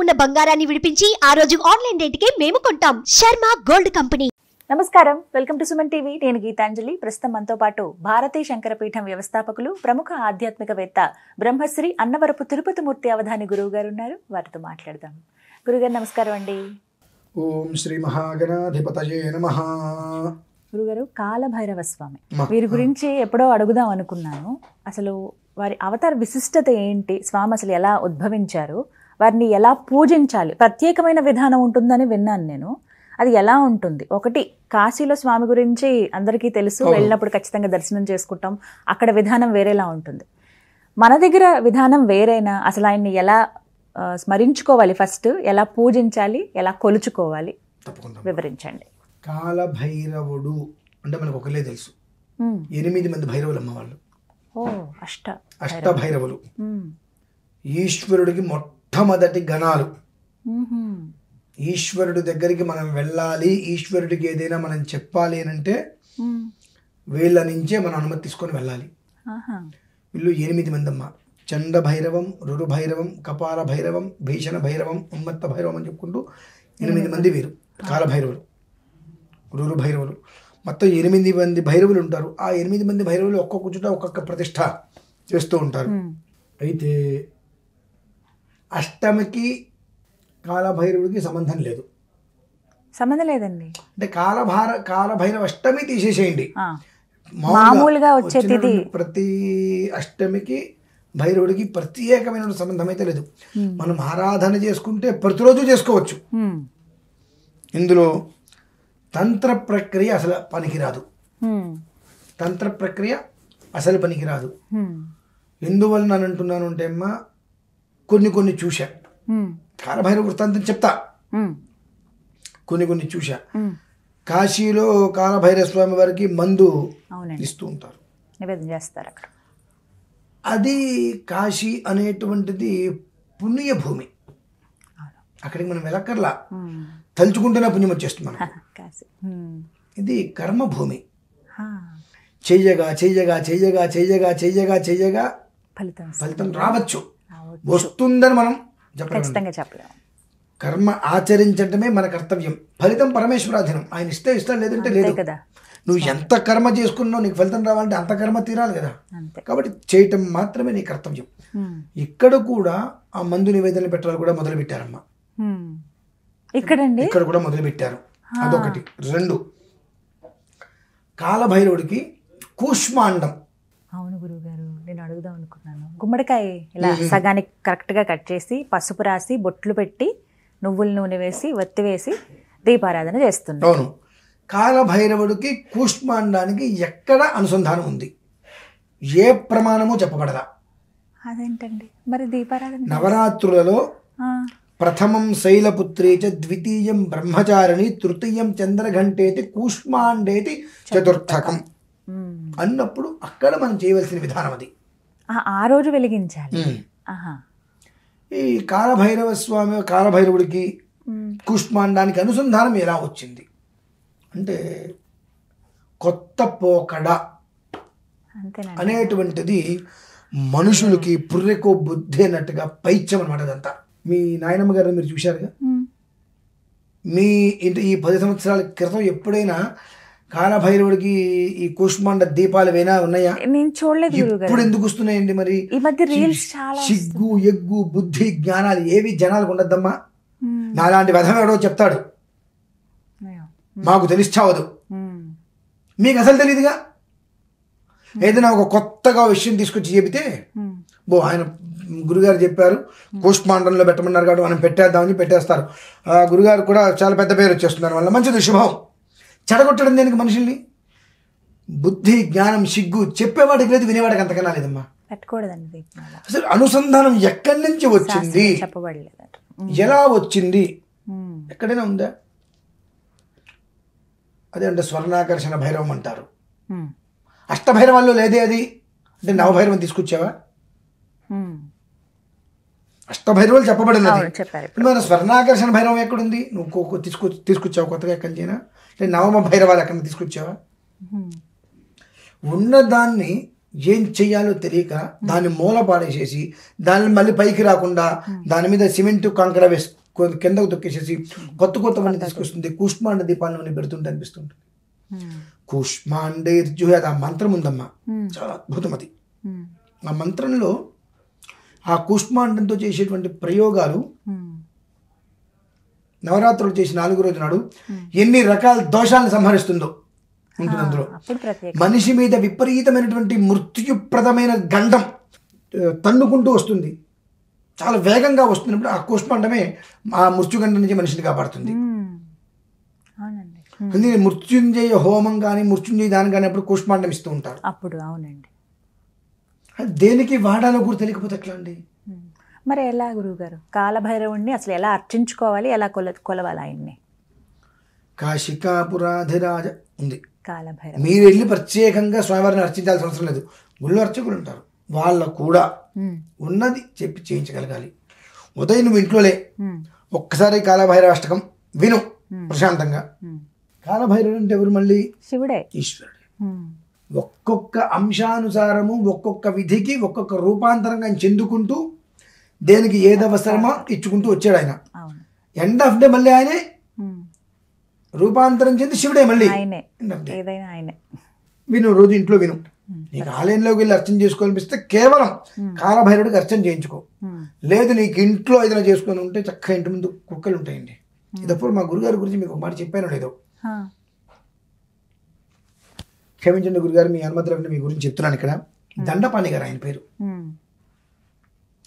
ఉన్న బంగారాన్ని విడిపించి ఆ రోజు ఆన్లైన్ రేటుకే మేము కొంటాం. Sharma gold company. నమస్కారం, వెల్కమ్ టు సుమన్ టీవీ. నేను గీతాంజలి. ప్రస్తుతం మనతో పాటు భారతీ శంకరపీఠం వ్యవస్థాపకులు, ప్రముఖ ఆధ్యాత్మికవేత్త బ్రహ్మశ్రీ అన్నవరపు తిరుపతిమూర్తి అవధాని గురువు గారు ఉన్నారు. వారితో మాట్లాడదాం. గురుగారు నమస్కారం అండి. ఓం శ్రీ మహాగణాధిపతయే నమః. గురుగారు, కాలభైరవ స్వామి వీరి గురించి ఎప్పుడో అడుగుదాం అనుకున్నాను. అసలు వారి అవతార విశిష్టత ఏంటి, స్వామి అసలు ఎలా ఉద్భవించారు, వారిని ఎలా పూజించాలి, ప్రత్యేకమైన విధానం ఉంటుందని విన్నాను నేను. అది ఎలా ఉంటుంది? ఒకటి, కాశీలో స్వామి గురించి అందరికీ తెలుసు, వెళ్ళినప్పుడు ఖచ్చితంగా దర్శనం చేసుకుంటాం, అక్కడ విధానం వేరేలా ఉంటుంది. మన దగ్గర విధానం వేరేనా? అసలు ఆయన్ని ఎలా స్మరించుకోవాలి, ఫస్ట్ ఎలా పూజించాలి, ఎలా కొలుచుకోవాలి, వివరించండి. కాలభైరవుడు అంటే మనకు ఒకలే తెలుసు, 8 మంది భైరవులు అమ్మవాళ్ళు. అష్టభైరవులు ఈశ్వరుడికి మొట్టమొదటి గణాలు. ఈశ్వరుడి దగ్గరికి మనం వెళ్ళాలి, ఈశ్వరుడికి ఏదైనా మనం చెప్పాలి అని అంటే వీళ్ళ నుంచే మనం అనుమతి తీసుకొని వెళ్ళాలి. వీళ్ళు 8 మంది అమ్మ. చండ భైరవం, రురు భైరవం, కపాల భైరవం, భీషణ భైరవం, ఉన్మత్త భైరవం అని చెప్పుకుంటూ 8 మంది వీరు కాలభైరవులు, రురు భైరవులు. మొత్తం 8 మంది భైరవులు ఉంటారు. ఆ 8 మంది భైరవులు ఒక్కొక్క చుట్ట ఒక్కొక్క ప్రతిష్ట చేస్తూ ఉంటారు. అయితే అష్టమికి కాలభైరవుడికి సంబంధం లేదు. సంబంధం లేదండి అంటే కాలభైరవ అష్టమి తీసేసేయండి. మామూలుగా వచ్చే తిథి ప్రతి అష్టమికి భైరవుడికి ప్రత్యేకమైన సంబంధం అయితే లేదు. మనం ఆరాధన చేసుకుంటే ప్రతిరోజు చేసుకోవచ్చు. ఇందులో తంత్ర ప్రక్రియ అసలు పనికిరాదు. తంత్ర ప్రక్రియ అసలు పనికిరాదు. ఎందువల్ల అని అంటున్నాను అంటే అమ్మా, కొన్ని చూశా. కాలభైరవ వృత్తాంతం చెప్తా. కొన్ని చూశా. కాశీలో కాలభైరవ స్వామి వారికి మందు ఇస్తూ ఉంటారు, నివేదన చేస్తారు అక్కడ. అది కాశీ అనేటువంటిది పుణ్యభూమి. అక్కడికి మనం వెళ్ళక్కర్లా, తలుచుకుంటేనే పుణ్యం వచ్చేస్తుంది మనం. ఇది కర్మభూమి. చెయ్యగా చెయ్యగా చెయ్యగా చెయ్యగా చెయ్యగా చెయ్యగా ఫలితం రావచ్చు, వస్తుందని మనం చెప్పలేము. కర్మ ఆచరించడమే మన కర్తవ్యం. ఫలితం పరమేశ్వరాధీనం. ఆయన ఇస్తే లేదంటే లేదు. నువ్వు ఎంత కర్మ చేసుకున్నావు, నీకు ఫలితం రావాలంటే అంత కర్మ తీరాలి కదా. కాబట్టి చేయటం మాత్రమే నీ కర్తవ్యం. ఇక్కడ కూడా ఆ మందు నివేదన పెట్టాలి కూడా మొదలు పెట్టారమ్మా. ఇక్కడ కూడా మొదలు పెట్టారు. అదొకటి. 2, కాలభైరవుడికి కూష్మాండం. అవును గురువుగారు, నేను అడుగుదాం అనుకున్నాను. గుమ్మడికాయ ఇలా సగానికి కరెక్ట్గా కట్ చేసి, పసుపు రాసి, బొట్లు పెట్టి, నువ్వుల నూనె వేసి, వత్తి వేసి దీపారాధన చేస్తుంది. అవును. కాలభైరవుడికి కూష్మాండానికి ఎక్కడ అనుసంధానం ఉంది? ఏ ప్రమాణము చెప్పబడదా. అదేంటండి మరి దీపారాధన? నవరాత్రులలో ప్రథమం శైలపుత్రేచ, ద్వితీయం బ్రహ్మచారిణి, తృతీయం చంద్రఘంటేతి, కూష్మాండేతి చతుర్థకం అన్నప్పుడు అక్కడ మనం చేయవలసిన విధానం అది. ఆ రోజు వెలిగించాలి. ఈ కాలభైరవ స్వామి కాలభైరవుడికి కూష్మాండానికి అనుసంధానం ఎలా వచ్చింది అంటే, కొత్త పోకడ అనేటువంటిది మనుషులకి పుర్రెకో బుద్ధి అన్నట్టుగా పైత్యం అనమాట. అదంతా మీ నాయనమ్మ గారిని మీరు చూశారుగా. మీ ఇంటి ఈ 10 సంవత్సరాల క్రితం ఎప్పుడైనా కాలభైరవుడికి ఈ కూష్మాండ దీపాలు ఏమైనా ఉన్నాయా? నేను చూడలేదు. ఇప్పుడు ఎందుకు వస్తున్నాయండి మరి? ఈ మధ్య రీల్స్ చాలా. సిగ్గు, ఎగ్గు, బుద్ధి, జ్ఞానాలు ఏవి జనాలకు ఉండద్దమ్మా. నాలాంటి వ్యధం ఎవడో చెప్తాడు, మాకు తెలిసిచావదు, మీకు అసలు తెలియదుగా. ఏదైనా ఒక కొత్తగా విషయం తీసుకొచ్చి చెబితే, ఆయన గురుగారు చెప్పారు కూష్మాండంలో పెట్టమన్నారు కాబట్టి మనం పెట్టేద్దామని పెట్టేస్తారు. గురుగారు కూడా చాలా పెద్ద పేరు వచ్చేస్తున్నారు వల్ల. మంచిది, శుభం. చెడగొట్టడం దేనికి మనుషుల్ని? బుద్ధి, జ్ఞానం, సిగ్గు చెప్పేవాడికి లేదు, వినేవాడికి అంతకన్నా లేదమ్మా. అసలు అనుసంధానం ఎక్కడి నుంచి వచ్చింది, ఎలా వచ్చింది, ఎక్కడైనా ఉందా? అదే అంటే స్వర్ణాకర్షణ భైరవం అంటారు. అష్టభైరవాల్లో లేదే అది. అంటే నవభైరవం తీసుకొచ్చావా? అష్టభైరవులు చెప్పబడినది. మన స్వర్ణాకర్షణ భైరవం ఎక్కడుంది? నువ్వు తీసుకొచ్చావు కొత్తగా ఎక్కడి నుంచైనా? అంటే నవమ భైరవాలు ఎక్కడ తీసుకొచ్చావా? ఉన్నదాన్ని ఏం చెయ్యాలో తెలియక దాన్ని మూల పాడేసేసి దాన్ని మళ్ళీ పైకి రాకుండా దాని మీద సిమెంట్ కంకర వేసి కిందకు తొక్కేసేసి కొత్త మంది తీసుకొస్తుంది. కూష్మాండ దీపాలను పెడుతుంటే అనిపిస్తుంటుంది. కూష్మాండేర్జుహేద్ ఆ మంత్రం ఉందమ్మా, చాలా అద్భుతం అది. ఆ మంత్రంలో ఆ కూష్మాండంతో చేసేటువంటి ప్రయోగాలు నవరాత్రులు చేసి 4 రోజు నాడు ఎన్ని రకాల దోషాలను సంహరిస్తుందో ఉంటుంది అందులో. మనిషి మీద విపరీతమైనటువంటి మృత్యుప్రదమైన గండం తన్నుకుంటూ వస్తుంది, చాలా వేగంగా వస్తున్నప్పుడు ఆ కూష్మాండమే ఆ మృత్యుగండం నుంచి మనిషిని కాపాడుతుంది. అందుకే మృత్యుంజయ హోమం కానీ మృత్యుంజయ దానం కానీ అప్పుడు కూష్మాండం ఇస్తూ ఉంటారు అప్పుడు. అవునండి. దేనికి వాడాలో కూడా తెలియకపోతే ఎట్లా అండి? మరి ఎలా గురువుగారు కాలభైరవుణ్ణి అసలు ఎలా అర్చించుకోవాలి, ఎలా కొలవాలి ఆయన్ని? కాశికాపురాధిరాజ ఉంది కాలభైరవ. మీరు వెళ్ళి ప్రత్యేకంగా స్వామివారిని అర్చించాల్సిన అవసరం లేదు. గుళ్ళు అర్చకులు ఉంటారు, వాళ్ళ కూడా ఉన్నది చెప్పి చేయించగలగాలి. ఉదయం నువ్వు ఇంట్లోనే ఒక్కసారి కాలభైరవాష్టకం విను ప్రశాంతంగా. కాలభైరవుడు అంటే ఎవరు? మళ్ళీ శివుడే, ఈశ్వరుడే. ఒక్కొక్క అంశానుసారము ఒక్కొక్క విధికి ఒక్కొక్క రూపాంతరంగా ఆయన చెందుకుంటూ దేనికి ఏది అవసరమో ఇచ్చుకుంటూ వచ్చాడు ఆయన. ఎండ్ ఆఫ్ డే మళ్ళీ ఆయనే రూపాంతరం చెంది శివుడే మళ్ళీ. విను, రోజు ఇంట్లో విను. నీకు ఆలయంలోకి వెళ్ళి అర్చన చేసుకోవాలనిపిస్తే కేవలం కాలభైరవుడికి అర్చన చేయించుకో. లేదు నీకు ఇంట్లో ఏదైనా చేసుకొని ఉంటే చక్కగా ఇంటి ముందు కుక్కలు ఉంటాయండి. ఇదప్పుడు మా గురుగారి గురించి మీకు ఒక మాట చెప్పానో లేదో, క్షమించండి గురుగారు, మీ అనుమతి లేకుండా మీ గురించి చెప్తున్నాను. ఇక్కడ దండపాణి గారు ఆయన పేరు.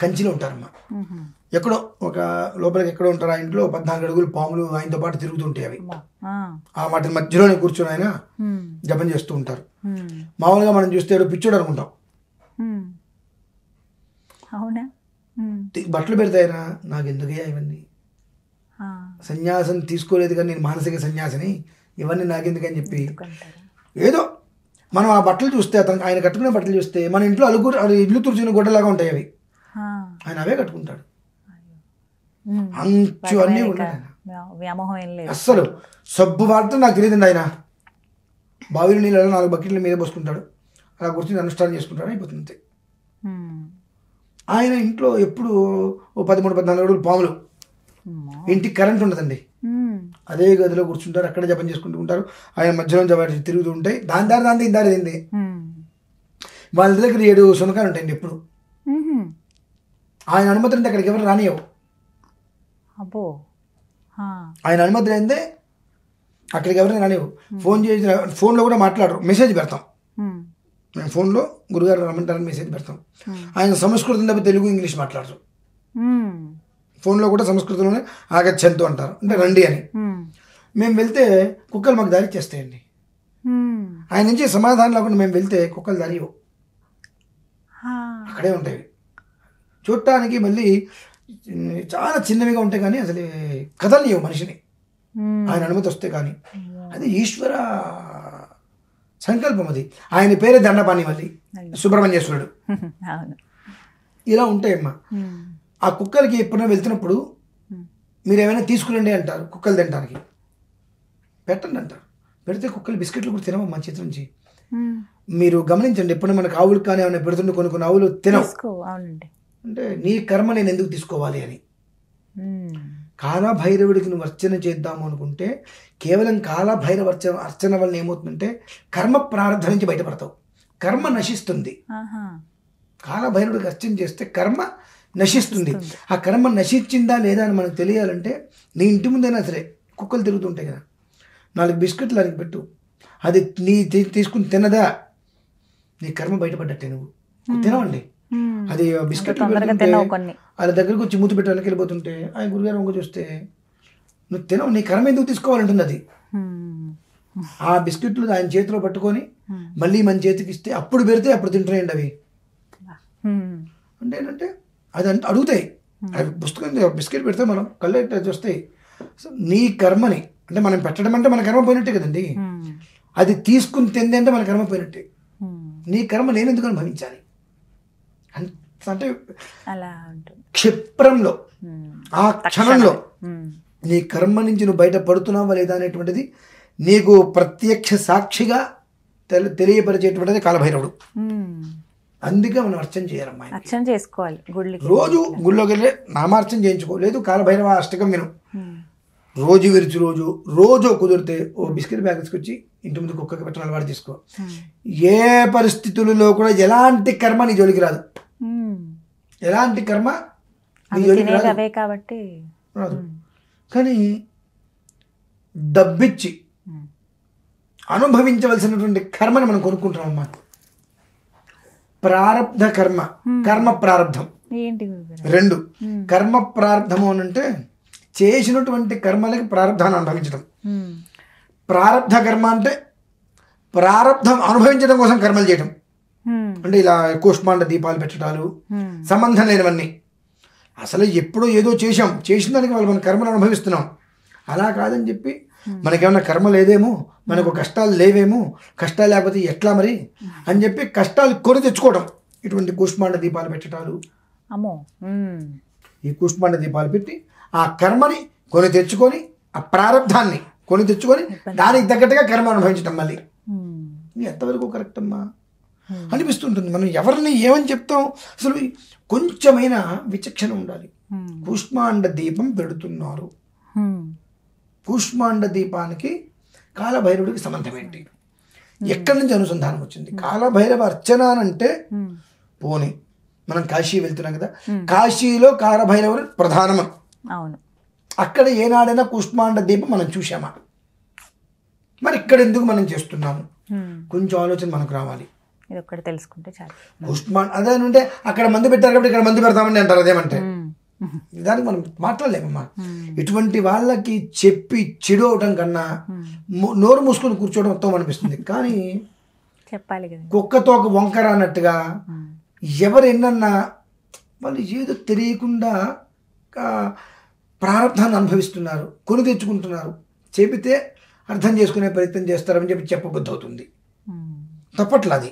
కంచిలో ఉంటారమ్మా. ఎక్కడో ఒక లోపలికి ఎక్కడో ఉంటారు. ఆ ఇంట్లో 14 అడుగులు పాములు ఆయనతో పాటు తిరుగుతుంటాయి. అవి ఆ వాటి మధ్యలోనే కూర్చొని ఆయన జపం చేస్తూ ఉంటారు. మామూలుగా మనం చూస్తే పిచ్చోడు అనుకుంటాం. బట్టలు పెడతాయరా, నాకు ఎందుకయ్యా ఇవన్నీ, సన్యాసం తీసుకోలేదు కానీ నేను మానసిక సన్యాసిని, ఇవన్నీ నాకెందుకని చెప్పి ఏదో మనం ఆ బట్టలు చూస్తే అతను ఆయన కట్టుకునే బట్టలు చూస్తే మన ఇంట్లో ఇల్లు తుడిచిన గుడ్డలాగా ఉంటాయి అవి. ఆయన అవే కట్టుకుంటాడు. అంచు అన్నీ ఉన్నాయి. అస్సలు సబ్బు వాడితే నాకు తెలియదండి. ఆయన బావిలో నీళ్ళలో 4 బకెట్ల మీద పోసుకుంటాడు, అలా కూర్చొని అనుష్ఠానం చేసుకుంటాడు, అయిపోతుంది. ఆయన ఇంట్లో ఎప్పుడు 13-14 అడుగులు పాములు. ఇంటికి కరెంట్ ఉండదండి, అదే గదిలో కూర్చుంటారు, అక్కడ జపం చేసుకుంటూ ఉంటారు. ఆయన మధ్యలో జపం తిరుగుతూ ఉంటాయి. దాని దారి ఏంది వాళ్ళ దగ్గర 7 శునకాలు ఉంటాయండి ఎప్పుడు. ఆయన అనుమతి అంటే అక్కడికి ఎవరు రానియవు. ఆయన అనుమతి లేదే అక్కడికి ఎవరైనా రానివ్వు. ఫోన్ చేసి ఫోన్లో కూడా మాట్లాడరు, మెసేజ్ పెడతాం. మేము ఫోన్లో గురుగారు రమ్మంటారని మెసేజ్ పెడతాం. ఆయన సంస్కృతం తప్ప తెలుగు ఇంగ్లీష్ మాట్లాడరు. ఫోన్లో కూడా సంస్కృతంలోనే ఆగచ్చంతు అంటారు, అంటే రండి అని. మేము వెళ్తే కుక్కలు మాకు దారి చేస్తాయండి. ఆయన నుంచి సమాధానం లేకుండా మేము వెళ్తే కుక్కలు దారి అక్కడే ఉంటాయి. చూడటానికి మళ్ళీ చాలా చిన్నవిగా ఉంటాయి కానీ అసలు కదలనివ్వు మనిషిని, ఆయన అనుమతి వస్తే కానీ. అది ఈశ్వర సంకల్పం. అది ఆయన పేరే దండపాణి, మళ్ళీ సుబ్రహ్మణ్యేశ్వరుడు. ఇలా ఉంటాయమ్మా. ఆ కుక్కలకి ఎప్పుడైనా వెళ్తున్నప్పుడు మీరు ఏమైనా తీసుకురండి అంటారు, కుక్కలు తినడానికి పెట్టండి అంటారు. పెడితే కుక్కలు బిస్కెట్లు కూడా తినవు మా చేతి నుంచి. మీరు గమనించండి, ఎప్పుడైనా మనకు ఆవులు కానీ ఏమైనా పెడుతుంటే కొన్ని ఆవులు తినవు. అంటే నీ కర్మ నేను ఎందుకు తీసుకోవాలి అని. కాలభైరవుడికి నువ్వు అర్చన చేద్దాము అనుకుంటే కేవలం కాలభైరవ అర్చన వల్ల ఏమవుతుందంటే కర్మ ప్రారంభం నుంచి బయటపడతావు, కర్మ నశిస్తుంది. కాలభైరవుడికి అర్చన చేస్తే కర్మ నశిస్తుంది. ఆ కర్మ నశించిందా లేదా అని మనకు తెలియాలంటే నీ ఇంటి ముందైనా సరే కుక్కలు తిరుగుతుంటాయి కదా, 4 బిస్కెట్లు దానికి పెట్టు, అది నీ తీసుకుని తినదా నీ కర్మ బయటపడ్డట్టే. నువ్వు తినవండి, అది బిస్కెట్లు వాళ్ళ దగ్గరకు వచ్చి మూతి పెట్టడానికి వెళ్ళిపోతుంటే ఆయన గురుగారు వంక చూస్తే నువ్వు తినవు, నీ కర్మ ఎందుకు తీసుకోవాలంటుంది. అది ఆ బిస్కెట్లు ఆయన చేతిలో పట్టుకొని మళ్ళీ మన చేతికి ఇస్తే అప్పుడు పెడితే అప్పుడు తింటున్నాయండి అవి. అంటే ఏంటంటే అది అడుగుతాయి. అవి పుస్తకం బిస్కెట్ పెడితే మనం కళ్ళు వస్తాయి. నీ కర్మని అంటే మనం పెట్టడం అంటే మన కర్మ పోయినట్టే కదండి. అది తీసుకుని తింది అంటే మన కర్మ పోయినట్టే. నీ కర్మ నేను ఎందుకు అనుభవించాలి అంటే క్షిప్రంలో ఆ క్షణంలో నీ కర్మ నుంచి నువ్వు బయట పడుతున్నావా లేదా అనేటువంటిది నీకు ప్రత్యక్ష సాక్షిగా తెలియపరిచేటువంటిది కాలభైరవుడు. అందుకే మనం అర్చన చేయాలమ్మా. అర్చన చేసుకోవాలి గుళ్ళకి. రోజు గుళ్ళోకి వెళ్ళి నామార్చన చేయించుకోలేదు, కాలభైరవ అష్టకం విను. రోజు విరిచి రోజు కుదిరితే ఓ బిస్కెట్ బ్యాగ్ తీసుకొచ్చి ఇంటి ముందు కుక్కకి పెట్టడం అలవాటు చేసుకో. ఏ పరిస్థితులలో కూడా ఎలాంటి కర్మ నీ జోలికి రాదు. ఎలాంటి కర్మ నీ జోలికి రాదు కాబట్టి రాదు. కానీ డబ్బిచ్చి అనుభవించవలసినటువంటి కర్మని మనం కొనుక్కుంటామమ్మా. ప్రారబ్ధ కర్మ, కర్మ ప్రారబ్ధం ఏంటి రెండు. కర్మ ప్రారబ్ధము అని అంటే చేసినటువంటి కర్మలకి ప్రారబ్ధాన్ని అనుభవించడం. ప్రారబ్ధ కర్మ అంటే ప్రారబ్ధం అనుభవించడం కోసం కర్మలు చేయడం. అంటే ఇలా కూష్మాండ దీపాలు పెట్టడాలు, సంబంధం లేనివన్నీ. అసలు ఎప్పుడో ఏదో చేసిన దానికి వాళ్ళు మన కర్మను అనుభవిస్తున్నాం. అలా కాదని చెప్పి మనకేమన్నా కర్మ లేదేమో, మనకు కష్టాలు లేవేమో, కష్టాలు లేకపోతే ఎట్లా మరి అని చెప్పి కష్టాలు కొని తెచ్చుకోవడం. ఇటువంటి కూష్మాండ దీపాలు పెట్టడాలు. అమ్మో, ఈ కూష్మాండ దీపాలు పెట్టి ఆ కర్మని కొని తెచ్చుకొని, ఆ ప్రారంధాన్ని కొని తెచ్చుకొని దానికి తగ్గట్టుగా కర్మ అనుభవించటం. మళ్ళీ ఎంతవరకు కరెక్ట్ అమ్మా అనిపిస్తుంటుంది. మనం ఎవరిని ఏమని చెప్తాం, అసలు కొంచెమైనా విచక్షణ ఉండాలి. కూష్మాండ దీపం పెడుతున్నారు, కూష్మాండ దీపానికి కాలభైరవుడికి సంబంధం ఏంటి, ఎక్కడి నుంచి అనుసంధానం వచ్చింది? కాలభైరవ అర్చన అంటే పోనీ మనం కాశీ వెళ్తున్నాం కదా, కాశీలో కాలభైరవుడు ప్రధానం. అవును, అక్కడ ఏనాడైనా కూష్మాండ దీపం మనం చూసామా? మరి ఇక్కడ ఎందుకు మనం చేస్తున్నాము? కొంచెం ఆలోచన మనకు రావాలి. ఇది ఒక్కటి తెలుసుకుంటే చాలు. కూష్మాండ అదేనంటే అక్కడ మందు పెట్టారు కాబట్టి ఇక్కడ మందు పెడతామని అంటారు. అదేమంటే దానికి మనం మాట్లాడలేమమ్మా. ఇటువంటి వాళ్ళకి చెప్పి చెడు అవటం కన్నా నోరు మూసుకొని కూర్చోవడం ఉత్తమం అనిపిస్తుంది. కానీ చెప్పాలి కదా, కుక్కతో ఒక వంకర అన్నట్టుగా ఎవరు ఎన్నన్నా వాళ్ళు ఏదో తెలియకుండా ప్రారంధాన్ని అనుభవిస్తున్నారు, కొని తెచ్చుకుంటున్నారు. చెబితే అర్థం చేసుకునే ప్రయత్నం చేస్తారని చెప్పి చెప్పబుద్ధి అవుతుంది. తప్పట్ల అది.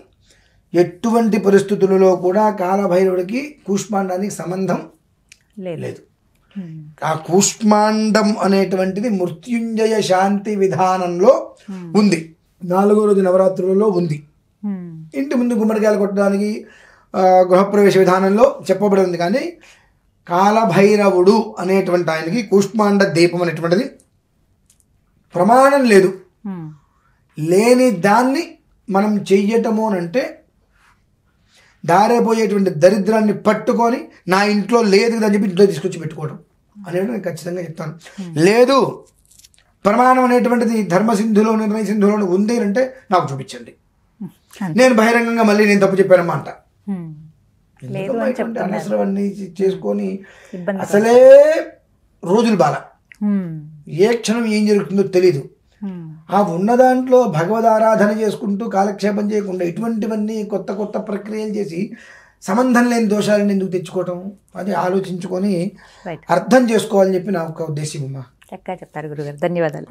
ఎటువంటి పరిస్థితులలో కూడా కాలభైరవుడికి కూష్మాండానికి సంబంధం లేదు. ఆ కూష్మాండం అనేటువంటిది మృత్యుంజయ శాంతి విధానంలో ఉంది. 4వ రోజు నవరాత్రులలో ఉంది. ఇంటి ముందు గుమ్మడికాయలు కొట్టడానికి గృహప్రవేశ విధానంలో చెప్పబడి ఉంది. కానీ కాలభైరవుడు అనేటువంటి ఆయనకి కూష్మాండ దీపం అనేటువంటిది ప్రమాణం లేదు. లేని దాన్ని మనం చెయ్యటము అని అంటే దారిపోయేటువంటి దరిద్రాన్ని పట్టుకొని నా ఇంట్లో లేదు అని చెప్పి ఇంట్లో తీసుకొచ్చి పెట్టుకోవడం అనేది నేను ఖచ్చితంగా చెప్తాను. లేదు ప్రమాణం అనేటువంటిది ధర్మసింధులో నిర్ణయ సింధులో ఉంది అంటే నాకు చూపించండి, నేను బహిరంగంగా మళ్ళీ నేను తప్పు చెప్పానమ్మా అంట. అనవసరం అన్ని చేసుకొని అసలే రోజులు బాల, ఏ క్షణం ఏం జరుగుతుందో తెలీదు. ఆ ఉన్న దాంట్లో భగవద్ ఆరాధన చేసుకుంటూ కాలక్షేపం చేయకుండా ఇటువంటివన్నీ కొత్త కొత్త ప్రక్రియలు చేసి సంబంధం లేని దోషాలను ఎందుకు తెచ్చుకోవటం? అది ఆలోచించుకొని అర్థం చేసుకోవాలని చెప్పి నా ఒక ఉద్దేశం అమ్మా. చక్కగా చెప్తారు గురుగారు, ధన్యవాదాలు.